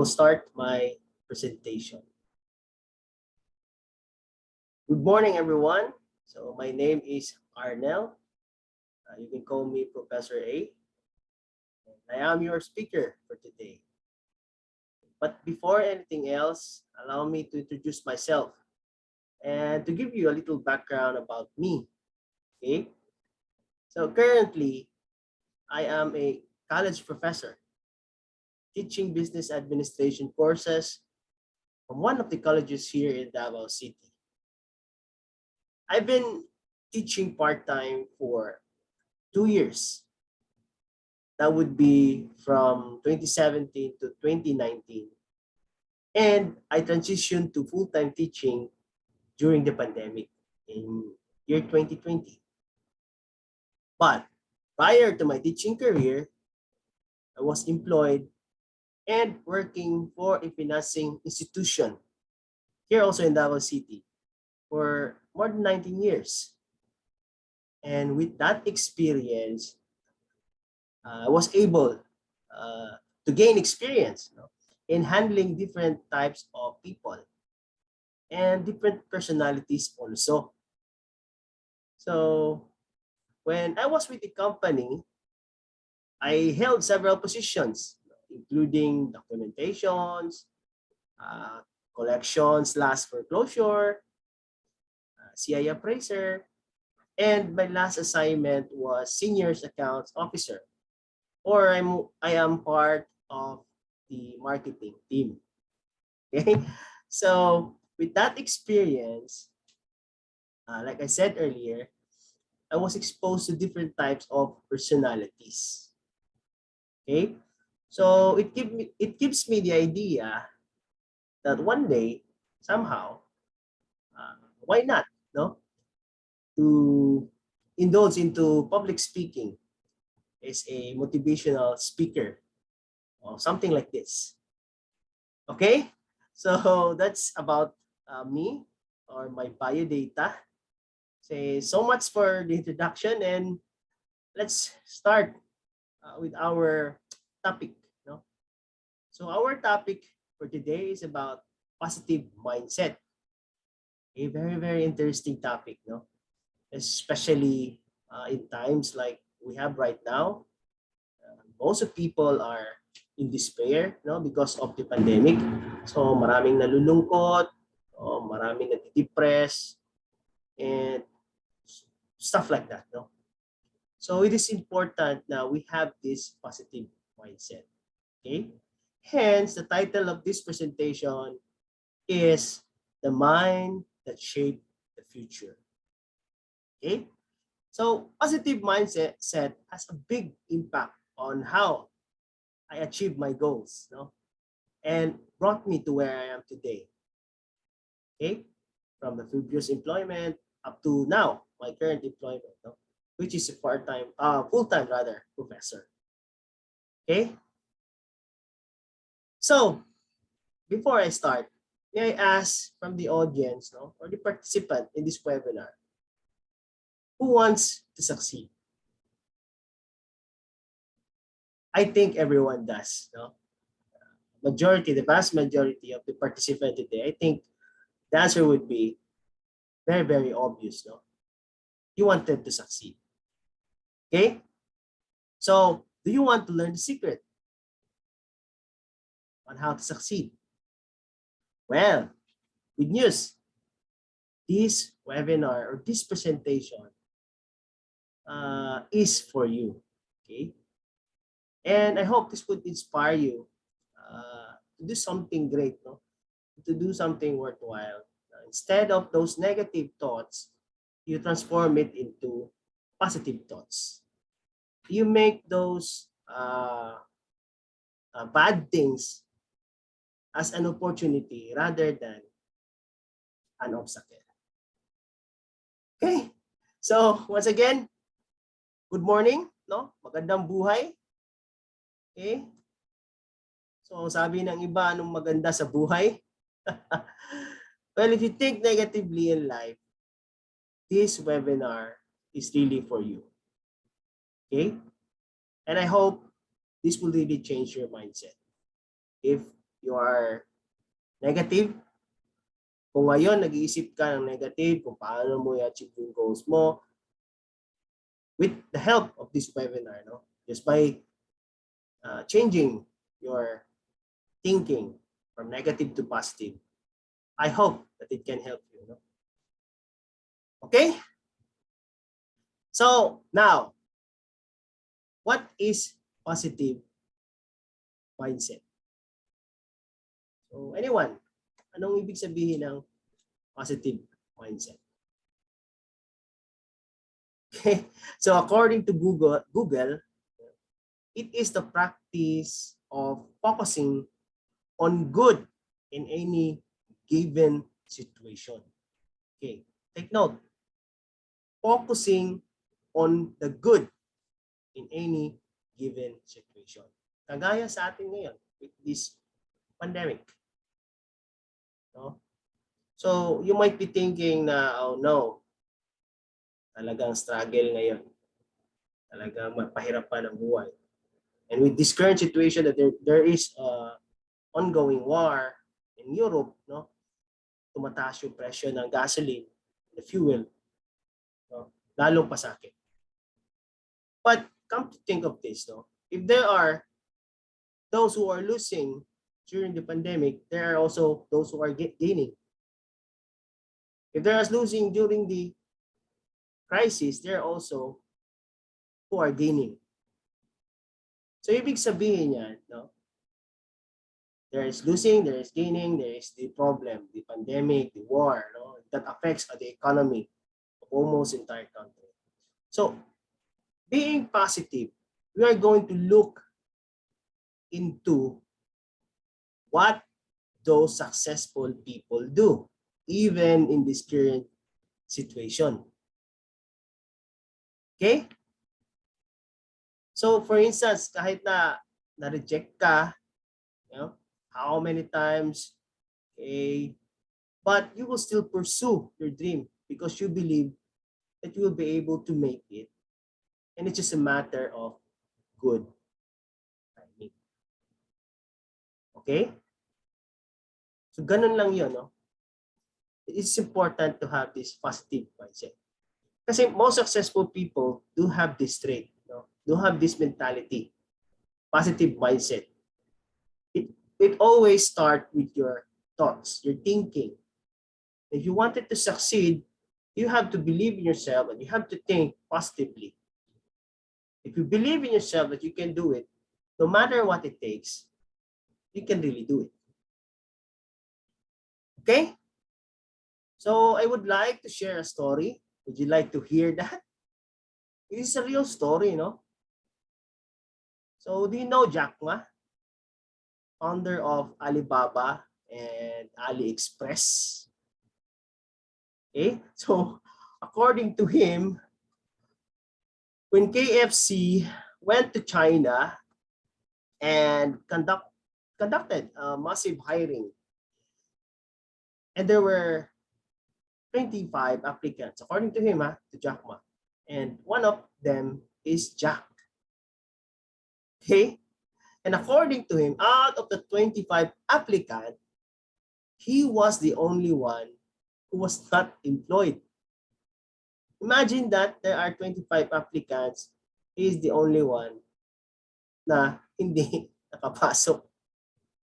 will start my presentation. Good morning, everyone. So my name is Arnel. You can call me Professor A. And I am your speaker for today. But before anything else, allow me to introduce myself and to give you a little background about me. Okay. So currently, I am a college professor teaching business administration courses from one of the colleges here in Davao City. I've been teaching part-time for 2 years. That would be from 2017 to 2019. And I transitioned to full-time teaching during the pandemic in year 2020. But prior to my teaching career, I was employed and working for a financing institution here also in Davao City for more than 19 years. And with that experience, I was able to gain experience in handling different types of people and different personalities also. So when I was with the company, I held several positions, including documentations, collections, last foreclosure, CI appraiser, and my last assignment was seniors accounts officer, or I am part of the marketing team. Okay, so with that experience, like I said earlier, I was exposed to different types of personalities. Okay, so it gives me the idea that one day somehow, why not, no, to indulge into public speaking as a motivational speaker or something like this. Okay, so that's about me or my bio data. So much for the introduction, and let's start with our topic. No? So our topic for today is about positive mindset. A very, very interesting topic, no? Especially in times like we have right now. Most of people are in despair, no, because of the pandemic. So maraming nalulungkot, maraming natidepress, and stuff like that, no. So it is important that we have this positive mindset. Okay. Hence, the title of this presentation is The Mind That Shaped the Future. Okay. So positive mindset has a big impact on how I achieve my goals, no? And brought me to where I am today. Okay, from the previous employment up to now, my current employment, no? Which is a full-time rather, professor. Okay. So before I start, may I ask from the audience, no, or the participant in this webinar, who wants to succeed? I think everyone does, no? The vast majority of the participants today, I think the answer would be very, very obvious, no? You wanted to succeed. Okay? So, do you want to learn the secret on how to succeed? Well, good news. This webinar or this presentation is for you. Okay? And I hope this would inspire you to do something great, no? To do something worthwhile. Instead of those negative thoughts, you transform it into positive thoughts. You make those bad things as an opportunity rather than an obstacle. Okay, so once again, good morning, no? Magandang buhay. Okay? So sabi ng iba, anong maganda sa buhay? Well, if you think negatively in life, this webinar is really for you. Okay? And I hope this will really change your mindset. If you are negative, kung ngayon nag-iisip ka ng negative kung paano mo i-achieve yung goals mo, with the help of this webinar, no? Just by changing your thinking from negative to positive, I hope that it can help you. No? Okay? So now, what is positive mindset? So anyone, anong ibig sabihin ng positive mindset? Okay? So according to Google, it is the practice of focusing on good in any given situation. Okay, take note. Focusing on the good in any given situation. Kagaya sa atin ngayon with this pandemic. No? So you might be thinking na, oh no, talagang struggle ngayon. Talagang mapahirapan ang buhay. And with this current situation that there is ongoing war in Europe, no? Tumataas yung presyo ng gasoline, the fuel, no? Lalong pasakit. But come to think of this, no? If there are those who are losing during the pandemic, there are also those who are gaining. If there is losing during the crisis, there are also who are gaining. So ibig sabihin yan, no? There is losing, there is gaining, there is the problem, the pandemic, the war, no? That affects the economy of almost entire country. So being positive, we are going to look into what those successful people do, even in this current situation. Okay? So for instance, kahit na-reject ka, you know, how many times, okay, but you will still pursue your dream because you believe that you will be able to make it. And it's just a matter of good timing. Okay? So ganun lang yun, no? It's important to have this positive mindset. Kasi most successful people do have this trait, no? Do have this mentality, positive mindset. It always starts with your thoughts, your thinking. If you wanted to succeed, you have to believe in yourself and you have to think positively. If you believe in yourself that you can do it, no matter what it takes, you can really do it. Okay? So I would like to share a story. Would you like to hear that? It is a real story, no? So do you know Jack Ma? Founder of Alibaba and AliExpress. Okay? So according to him, when KFC went to China and conducted a massive hiring, and there were 25 applicants, according to him, to Jack Ma. And one of them is Jack. Okay? And according to him, out of the 25 applicants, he was the only one who was not employed. Imagine that there are 25 applicants, he is the only one na hindi nakapasok.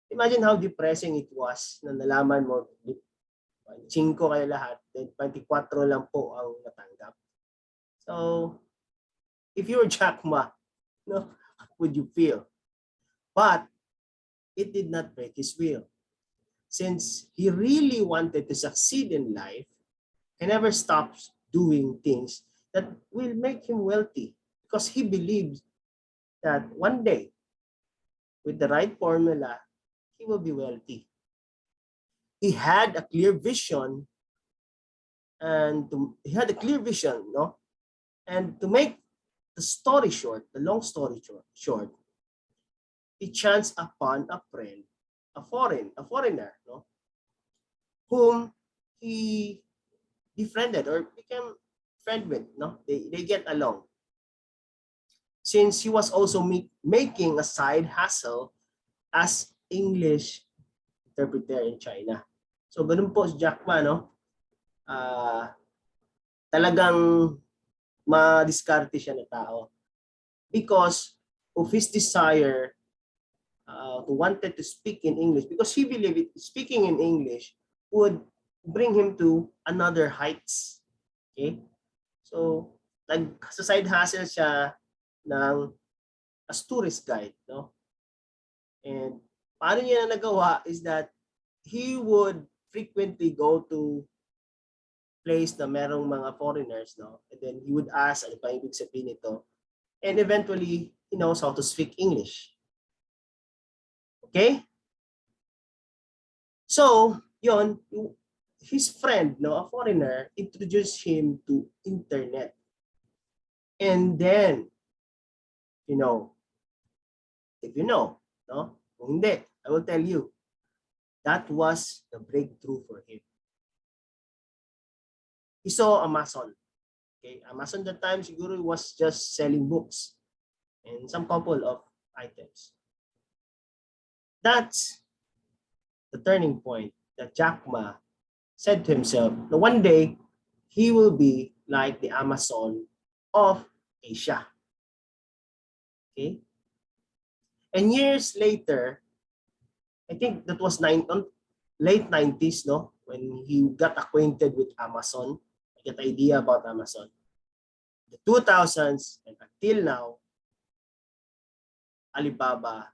Imagine how depressing it was na nalaman mo, 5 kayo lahat, then 24 lang po ang natanggap. So, if you were Jack Ma, no, how would you feel? But it did not break his will. Since he really wanted to succeed in life, he never stops doing things that will make him wealthy because he believes that one day, with the right formula, he will be wealthy. He had a clear vision, no? And to make the story short, the long story short, he chanced upon a friend, a foreigner, no, whom he befriended or became friend with, no? They get along. Since he was also making a side hustle as English interpreter in China. So ganun po si Jack Ma, no? Talagang madiskarte siya na tao because of his desire to wanted to speak in English, because he believed speaking in English would bring him to another heights. Okay? So, sa side hustle siya ng as tourist guide, no? And paano niya na nagawa is that he would frequently go to place na merong mga foreigners, no? And then he would ask, ano pa ibig sabihin nito? And eventually, he knows how to speak English. Okay? So, yon, his friend, no, a foreigner, introduced him to internet. And then, if you know, no? Kung hindi, I will tell you, that was the breakthrough for him. He saw Amazon. Okay, Amazon that time siguro was just selling books and some couple of items. That's the turning point that Jack Ma said to himself that one day he will be like the Amazon of Asia. Okay? And years later, I think that was late 90s, no? When he got acquainted with Amazon, get idea about Amazon. The 2000s and until now, Alibaba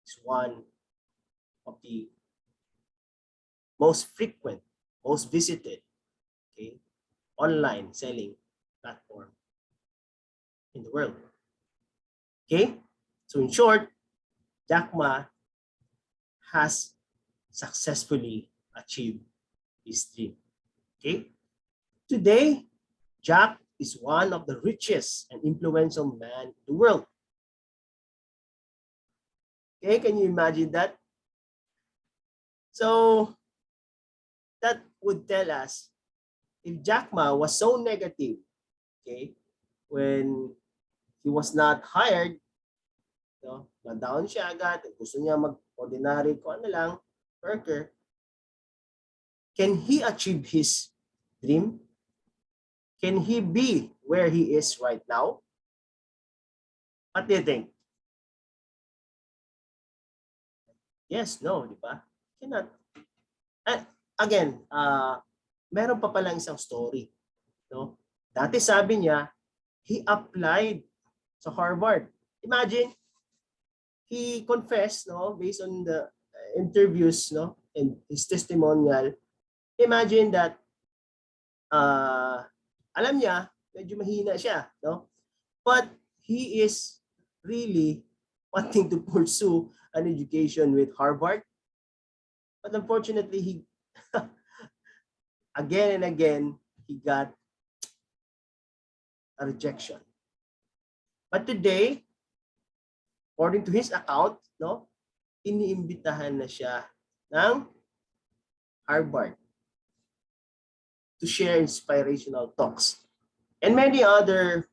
is one of the most frequent, most visited, okay, online selling platform in the world. Okay, so in short, Jack Ma has successfully achieved his dream. Okay, today, Jack is one of the richest and influential men in the world. Okay, can you imagine that? So that would tell us if Jack Ma was so negative, okay, when he was not hired, na-down siya agad, gusto niya mag-ordinary ko ano lang, worker, can he achieve his dream? Can he be where he is right now? What do you think? Yes, no, di ba? Cannot. And again, meron pa palang isang story. No? Dati sabi niya, he applied sa Harvard. Imagine, he confessed, no, based on the interviews, no, and his testimonial. Imagine that alam niya, medyo mahina siya, no? But he is really wanting to pursue an education with Harvard. But unfortunately, he again and again, he got a rejection. But today, according to his account, no, iniimbitahan na siya ng Harvard to share inspirational talks. And many other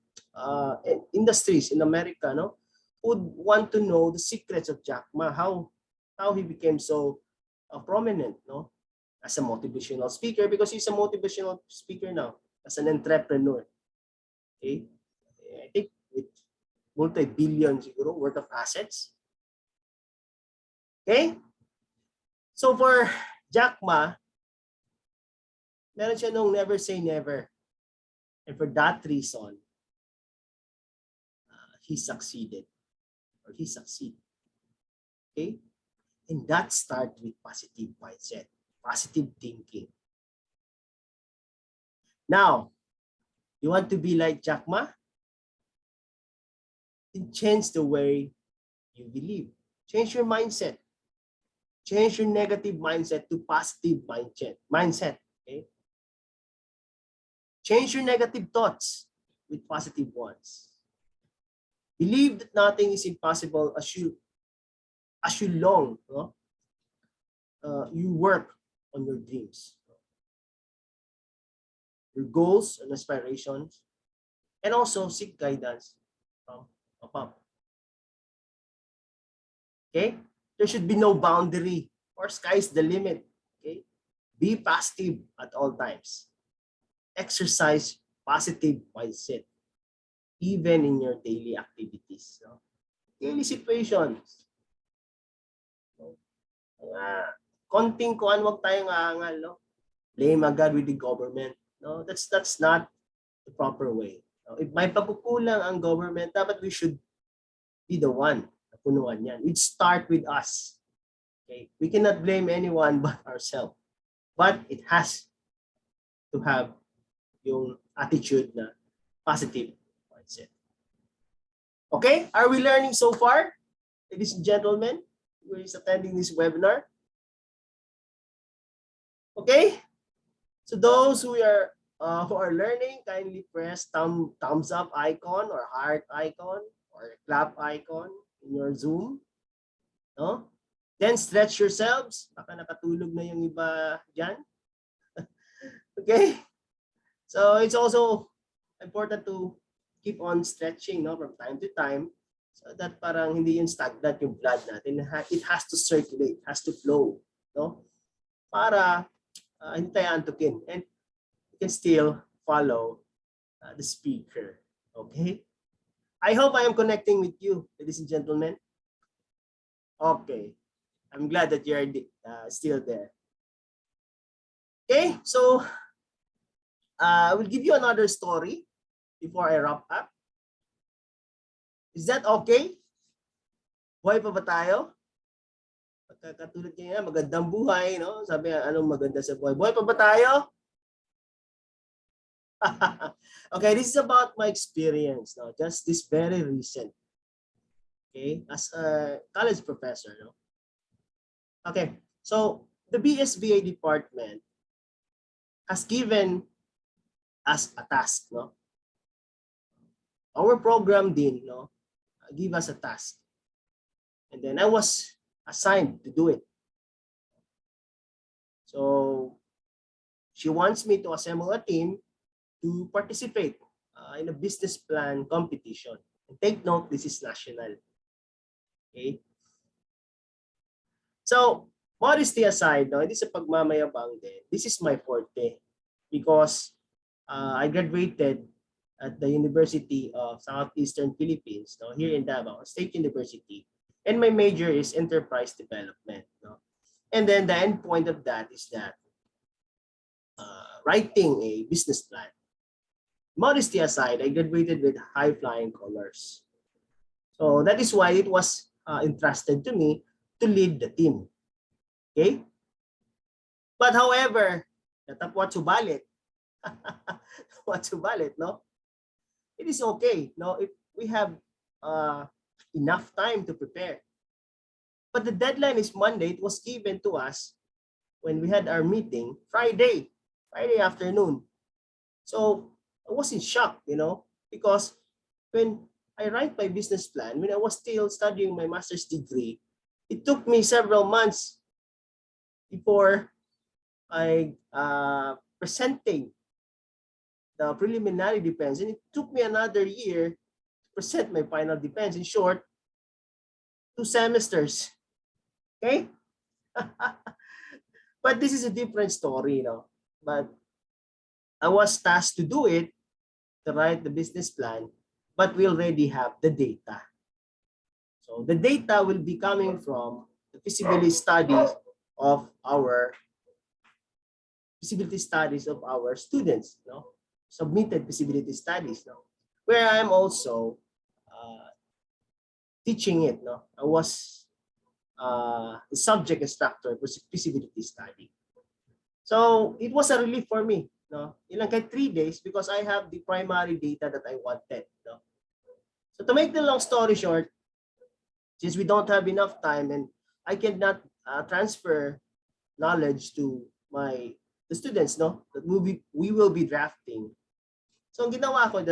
industries in America, no, would want to know the secrets of Jack Ma, how he became so prominent, no, as a motivational speaker, because he's a motivational speaker now, as an entrepreneur. Okay, I think with multi-billion siguro worth of assets. Okay, so for Jack Ma, meron siya nung never say never. And for that reason, he succeeded. Or he succeeded. Okay? And that starts with positive mindset, positive thinking. Now, you want to be like Jack Ma? Then change the way you believe. Change your mindset. Change your negative mindset to positive mindset. Okay? Change your negative thoughts with positive ones. Believe that nothing is impossible as you long, no? You work on your dreams, your goals and aspirations, and also seek guidance from above. Okay? There should be no boundary or sky's the limit. Okay? Be positive at all times. Exercise positive mindset, even in your daily activities. No? Daily situations. No? Konting kuan, wag tayong aangal, no? Blame agad with the government. No, that's not the proper way. No? If may pagkukulang ang government, dapat we should be the one na punuan yan. It start with us. Okay? We cannot blame anyone but ourselves. But it has to have yung attitude na positive mindset. Okay? Are we learning so far? Ladies and gentlemen, who is attending this webinar? Okay? So those who are learning, kindly press thumbs up icon or heart icon or clap icon in your Zoom. No? Then stretch yourselves. Baka nakatulog na yung iba dyan. Okay? So it's also important to keep on stretching, no, from time to time, so that parang hindi yung stagnant yung blood natin. It has to circulate, has to flow, no? Para hindi tayo antukin and you can still follow the speaker. Okay? I hope I am connecting with you, ladies and gentlemen. Okay. I'm glad that you are still there. Okay, so I will give you another story before I wrap up. Is that okay? Buhay pa ba tayo? Katulad niya, magandang buhay, no? Sabi nga, anong maganda sa buhay? Buhay pa ba tayo? Okay, this is about my experience, no? Just this very recent. Okay, as a college professor, no? Okay, so the BSBA department has given us a task, no? Our program din, no, give us a task. And then I was assigned to do it. So she wants me to assemble a team to participate in a business plan competition. And take note, this is national. Okay? So, modesty aside, no, hindi sa pagmamayabang din, this is my forte because I graduated at the University of Southeastern Philippines, no, here in Davao State University, and my major is enterprise development. No? And then the end point of that is that writing a business plan. Modesty aside, I graduated with high-flying colors. So that is why it was entrusted to me to lead the team. Okay? But however, natapwat subalit. What subalit, no? It is okay, no, if we have enough time to prepare. But the deadline is Monday. It was given to us when we had our meeting Friday afternoon. So I was in shock, you know, because when I write my business plan, when I was still studying my master's degree, it took me several months before I presenting the preliminary defense, and it took me another year to present my final defense. In short, 2 semesters. Okay? But this is a different story, you know. But I was tasked to do it, to write the business plan, but we already have the data. So the data will be coming from the feasibility studies of our students, you know, submitted feasibility studies, no, where I'm also teaching it. No, I was the subject instructor for feasibility study. So it was a relief for me. No, ilang kay 3 days because I have the primary data that I wanted. No, so to make the long story short, since we don't have enough time and I cannot transfer knowledge to the students, no, that we will be drafting. So ang ginawa ko,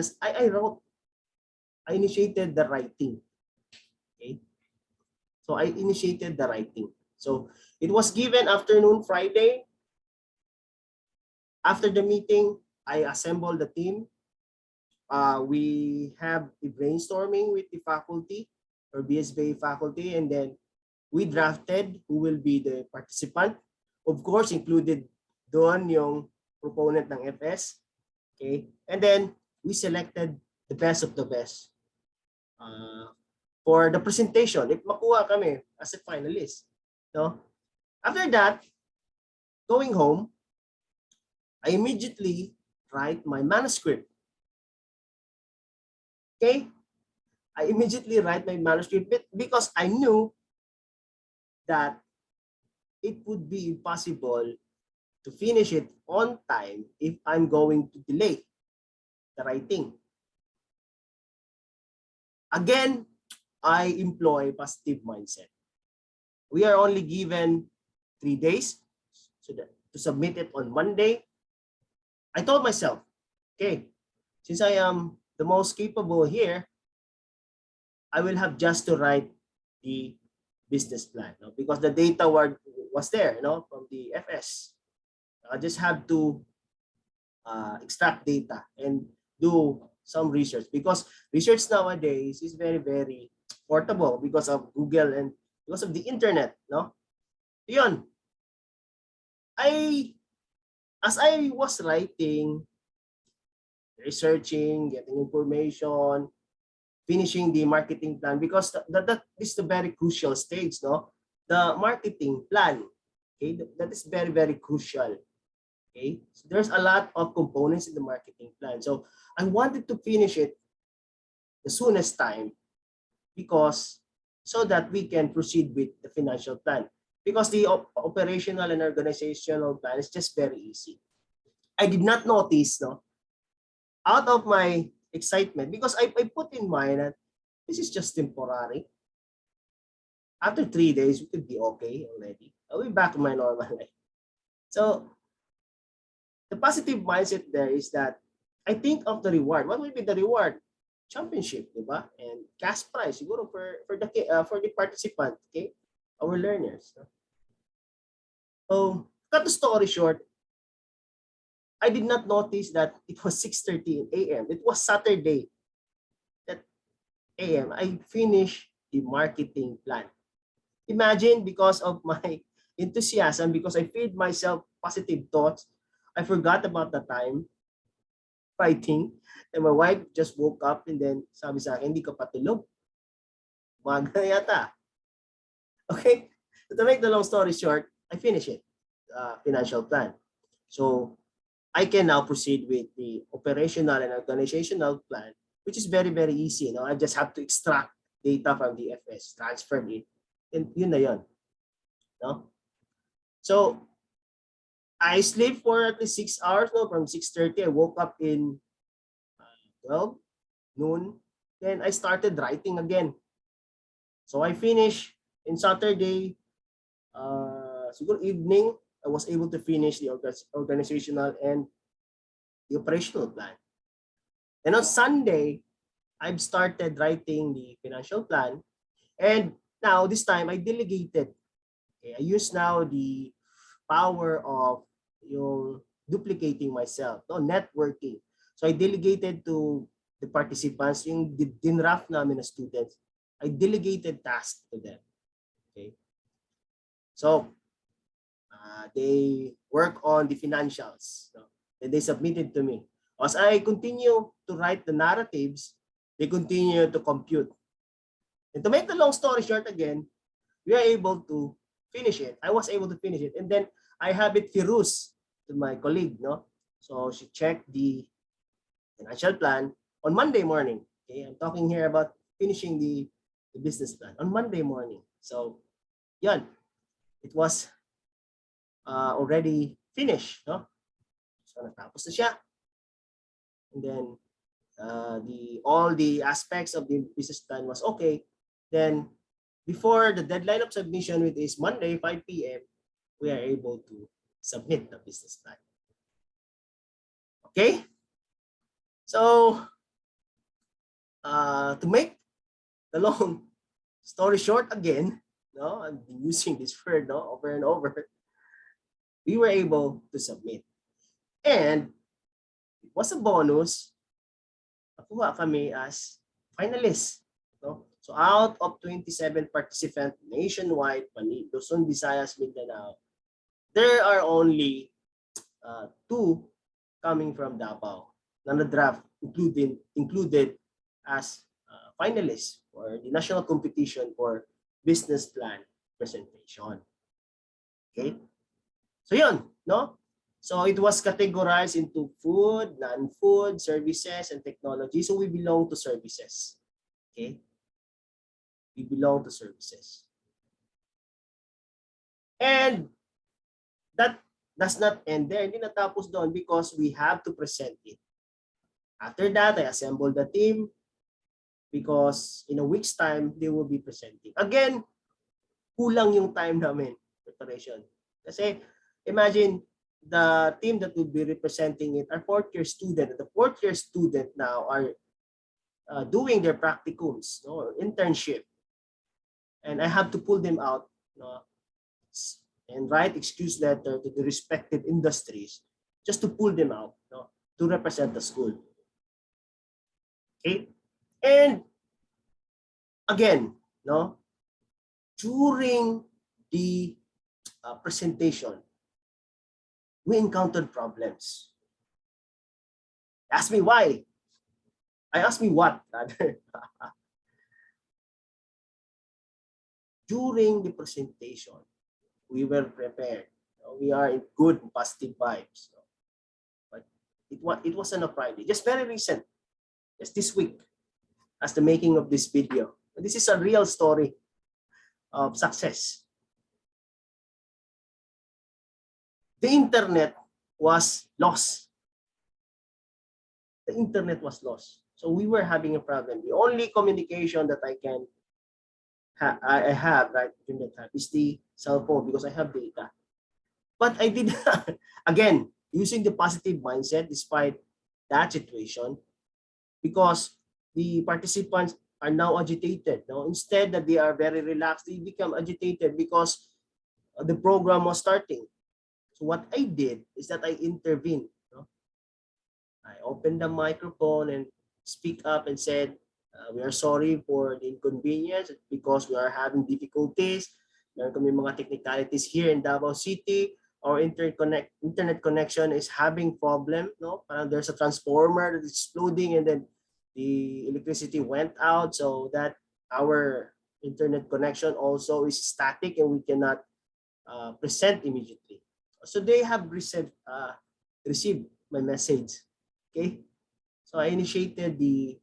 I initiated the writing. Okay? So I initiated the writing. So it was given afternoon Friday. After the meeting, I assembled the team. We have a brainstorming with the faculty or BSBA faculty, and then we drafted who will be the participant. Of course, included doon yung proponent ng FS. Okay? And then, we selected the best of the best for the presentation. If makuha kami as a finalist. No? After that, going home, I immediately write my manuscript. Okay? I immediately write my manuscript because I knew that it would be impossible to finish it on time if I'm going to delay the writing. Again, I employ positive mindset. We are only given 3 days to submit it on Monday. I told myself, okay, since I am the most capable here, I will have just to write the business plan, no? Because the data was there, from the FS. I just have to extract data and do some research, because research nowadays is very, very portable because of Google and because of the internet, no? Yun. As I was writing, researching, getting information, finishing the marketing plan, because that is the very crucial stage, no? The marketing plan, okay? That is very, very crucial. Okay, so there's a lot of components in the marketing plan. So I wanted to finish it the soonest time, because so that we can proceed with the financial plan. Because the operational and organizational plan is just very easy. I did not notice, no, out of my excitement, because I put in mind that this is just temporary. After 3 days, we could be okay already. I'll be back to my normal life. So the positive mindset there is that I think of the reward. What will be the reward? Championship, diba? And cash prize siguro for the participant, okay? Our learners. No? So, cut the story short, I did not notice that it was 6:30 a.m. It was Saturday. That a.m. I finished the marketing plan. Imagine, because of my enthusiasm, because I feed myself positive thoughts, I forgot about the time writing. And my wife just woke up and then sabi sa akin, hindi ka pa tulog. Umaga na yata. Okay? So to make the long story short, I finish it, financial plan. So I can now proceed with the operational and organizational plan, which is very, very easy. No? I just have to extract data from the FS, transfer it, and yun na yun. No? So I sleep for at least 6 hours. No? From 6:30, I woke up in 12 noon. Then I started writing again. So I finished in Saturday, siguro evening, I was able to finish the organizational and the operational plan. And on Sunday, I've started writing the financial plan. And now this time I delegated. Okay, I use now the power of yung duplicating myself, no, networking. So I delegated to the participants, yung dinraft namin na students, I delegated tasks to them. Okay. So they work on the financials. No? Then they submitted to me. As I continue to write the narratives, they continue to compute. And to make the long story short again, we are able to finish it. I was able to finish it. And then I have it Firuz to my colleague. No? So she checked the financial plan on Monday morning. Okay, I'm talking here about finishing the business plan on Monday morning. So, yan. It was already finished. No? So, natapos na siya. And then, all the aspects of the business plan was okay. Then, before the deadline of submission, which is Monday, 5 p.m., we are able to submit the business plan. Okay? So, to make the long story short again, no, I'm using this word, no, over and over, we were able to submit. And it was a bonus. Nakuha kami as finalists. No? So out of 27 participants nationwide, Luzon, Visayas, Mindanao, there are only 2 coming from Davao na na-draft included as finalists for the national competition for business plan presentation. Okay? So yun, no? So it was categorized into food, non-food, services, and technology. So we belong to services. Okay? We belong to services. And that does not end there. Hindi natapos doon because we have to present it. After that, I assembled the team because in a week's time, they will be presenting. Again, kulang yung time namin, preparation. Kasi imagine the team that will be representing it are 4th-year student. The 4th-year student now are doing their practicums, no, or internship. And I have to pull them out, no, and write excuse letter to the respective industries just to pull them out, no, to represent the school. Okay? And again, no, during the presentation, we encountered problems. Ask me why. I asked me what, rather. During the presentation, we were prepared. We are in good positive vibes. But it wasn't a Friday. Just very recent. Just this week, as the making of this video. This is a real story of success. The internet was lost. The internet was lost. So we were having a problem. The only communication that I have right during that time is the cell phone because I have data. But I did, again, using the positive mindset despite that situation, because the participants are now agitated. No? Instead that they are very relaxed, they become agitated because the program was starting. So what I did is that I intervened. No? I opened the microphone and speak up and said, we are sorry for the inconvenience because we are having difficulties. Meron kami mga technicalities here in Davao City. Our internet connection is having problem. No? Parang there's a transformer that is exploding and then the electricity went out so that our internet connection also is static and we cannot present immediately. So they have received my message. Okay, so I initiated the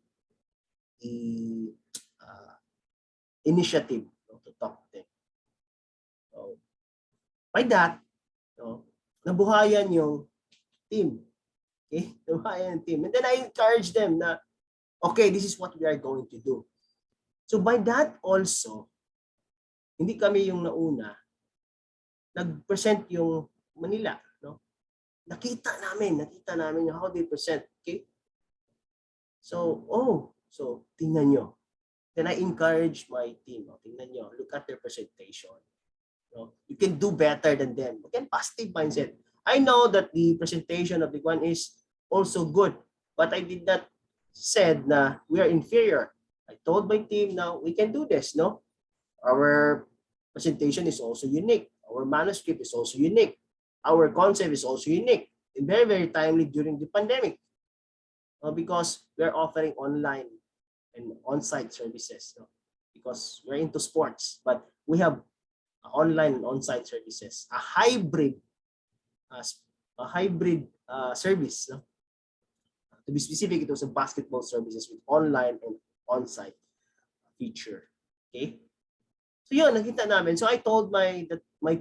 initiative to talk to them. So by that, nabuhayan yung team. Okay, nabuhayan yung team, and then I encourage them na okay, this is what we are going to do. So by that also, hindi kami yung nauna. Nag-present yung Manila, no? Nakita namin yung how they present, okay? So, so tingnan nyo. Then I encourage my team, tingnan nyo, look at their presentation. You can do better than them. Again, positive mindset. I know that the presentation of the one is also good, but I did not said na we are inferior. I told my team now we can do this, no? Our presentation is also unique. Our manuscript is also unique. Our concept is also unique and very, very timely during the pandemic because we're offering online and on-site services, no? Because we're into sports, but we have online and on-site services, a hybrid service, no? To be specific, it was a basketball services with online and on-site feature. Okay? So yun, nakita namin. So I told my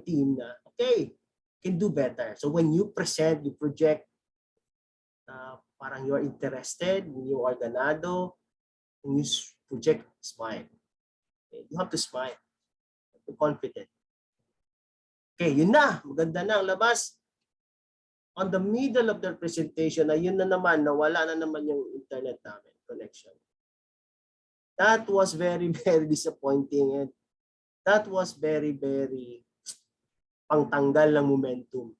team na, okay, can do better. So when you present, you project, parang you're interested, you are ganado, and you project, smile. Okay? You have to smile. You have to be confident. Okay, yun na. Maganda na ang labas. On the middle of their presentation, ayun na naman, nawala na naman yung internet namin, connection. That was very, very disappointing and that was very, very pangtanggal ng momentum.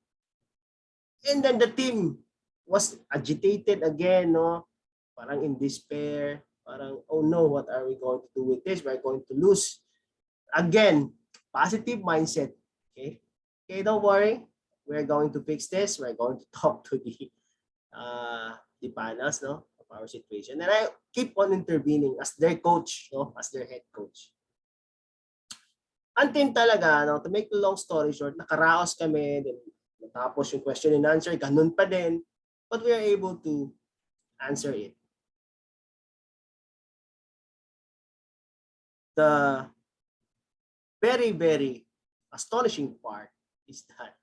And then the team was agitated again, no? Parang in despair. Parang, oh no, what are we going to do with this? We're going to lose. Again, positive mindset. Okay? Okay, don't worry. We're going to fix this. We're going to talk to the panels, no, of our situation. And I keep on intervening as their coach, no, as their head coach. Until talaga, no, to make the long story short, nakaraos kami, then natapos yung question and answer, ganun pa din. But we are able to answer it. The very, very astonishing part is that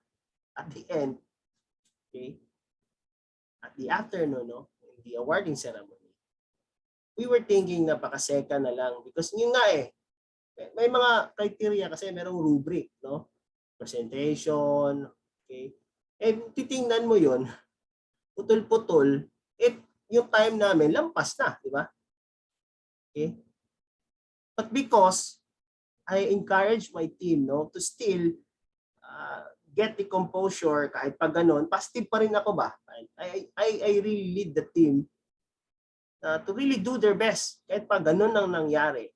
at the end, okay, at the afternoon, no, in the awarding ceremony, we were thinking na pakaseka na lang because yun nga eh, may mga criteria kasi merong rubric, no? Presentation, okay? Eh, titingnan mo yun, putol-putol, yung time namin, lampas na, di ba? Okay? But because I encourage my team, no, to still get the composure kahit pag ganun, positive pa rin ako ba? I really lead the team to really do their best kahit pag ganun ang nangyari.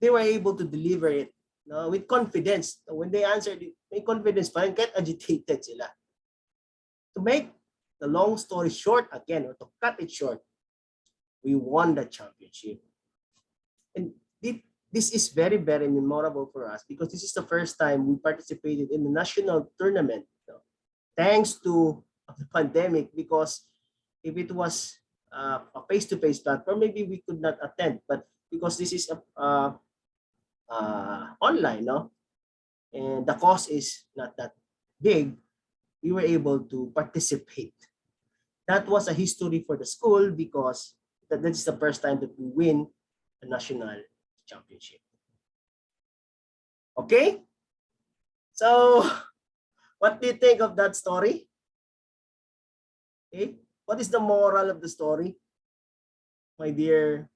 They were able to deliver it, no, with confidence. When they answered it, may confidence pa rin kahit agitated sila. To make the long story short again, or to cut it short, we won the championship. And this is very, very memorable for us because this is the first time we participated in the national tournament. Thanks to the pandemic, because if it was a face-to-face platform, maybe we could not attend. But because this is online, no, and the cost is not that big, we were able to participate. That was a history for the school because that is the first time that we win the national championship. Okay? So, what do you think of that story? Okay? What is the moral of the story, my dear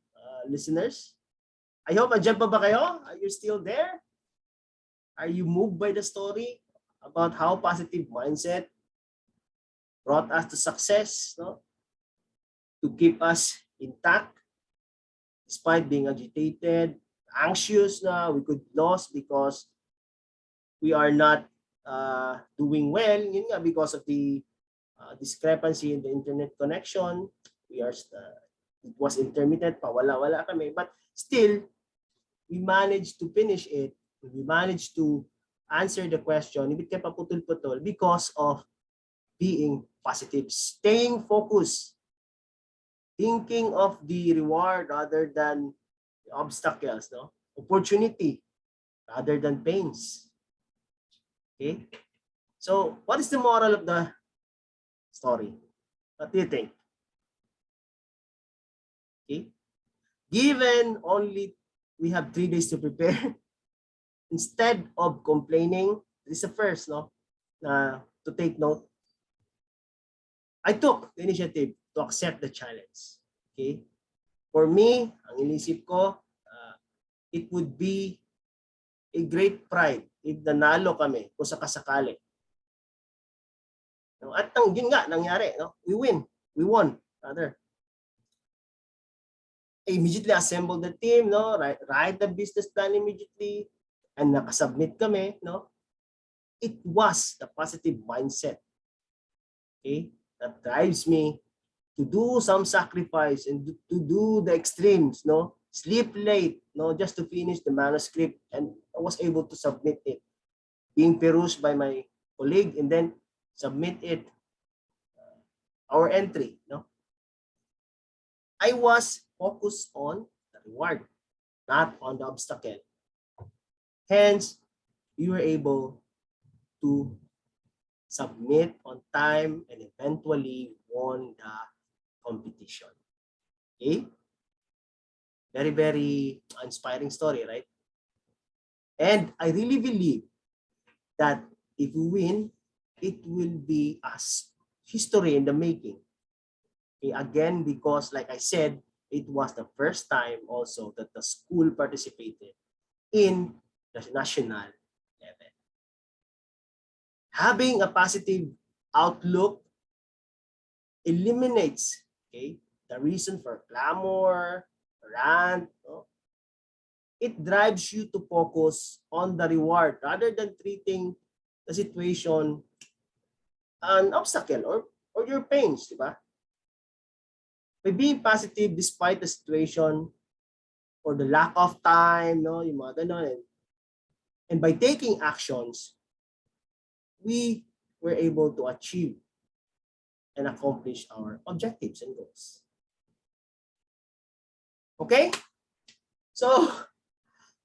listeners? I hope andyan pa ba kayo? Are you still there? Are you moved by the story about how positive mindset brought us to success, no? To keep us intact despite being agitated, anxious na we could lose because we are not doing well. Yun nga, because of the discrepancy in the internet connection. It was intermittent, pawala-wala kami. But still, we managed to finish it. We managed to answer the question. Hindi ka paputol-putol because of being positive, staying focused, thinking of the reward rather than the obstacles, no? Opportunity rather than pains. Okay? So, what is the moral of the story? What do you think? Okay? Given only we have 3 days to prepare, instead of complaining, this is the first, no, to take note. I took the initiative to accept the challenge. Okay? For me, ang inisip ko, it would be a great pride if nanalo kami kung sakasakali. At yun nga, nangyari. No? We won, rather. I immediately assembled the team, no? Write the business plan immediately, and nakasubmit kami. No? It was the positive mindset, okay, that drives me to do some sacrifice and to do the extremes, no? Sleep late, no, just to finish the manuscript, and I was able to submit it, being perused by my colleague, and then submit it, our entry, no? I was focused on the reward, not on the obstacle. Hence, we were able to submit on time and eventually won the competition. Okay? Very, very inspiring story, right? And I really believe that if we win, it will be a history in the making. Okay? Again, because like I said, it was the first time also that the school participated in the national level. Having a positive outlook eliminates, okay, the reason for clamor, rant, no? It drives you to focus on the reward rather than treating the situation an obstacle or your pains, di ba? By being positive despite the situation or the lack of time, no, yung mga ganun. And by taking actions, we were able to achieve and accomplish our objectives and goals. Okay? So,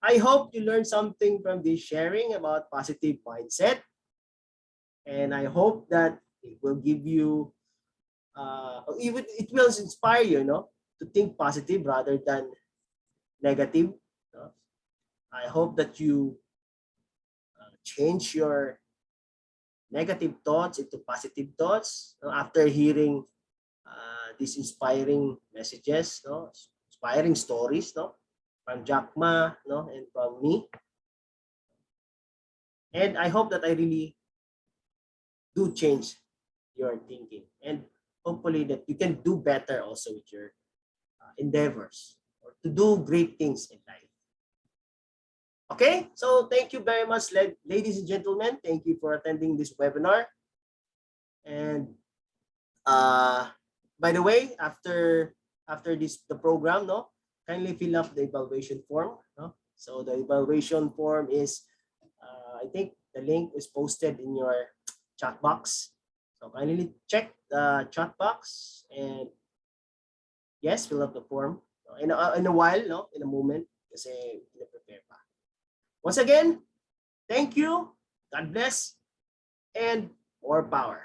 I hope you learned something from this sharing about positive mindset. And I hope that it will give you, even it will inspire you, no, to think positive rather than negative. No? I hope that you change your negative thoughts into positive thoughts, no, after hearing these inspiring messages, no, inspiring stories, no, from Jack Ma, no, and from me. And I hope that I really do change your thinking, and hopefully that you can do better also with your endeavors or to do great things in life. Okay, so thank you very much, ladies and gentlemen. Thank you for attending this webinar. And by the way, after the program, no, kindly fill up the evaluation form. No? So the evaluation form is, I think the link is posted in your chat box. So kindly check the chat box and yes, fill up the form. In a while, no, in a moment, kasi prepare pa. Once again, thank you. God bless and more power.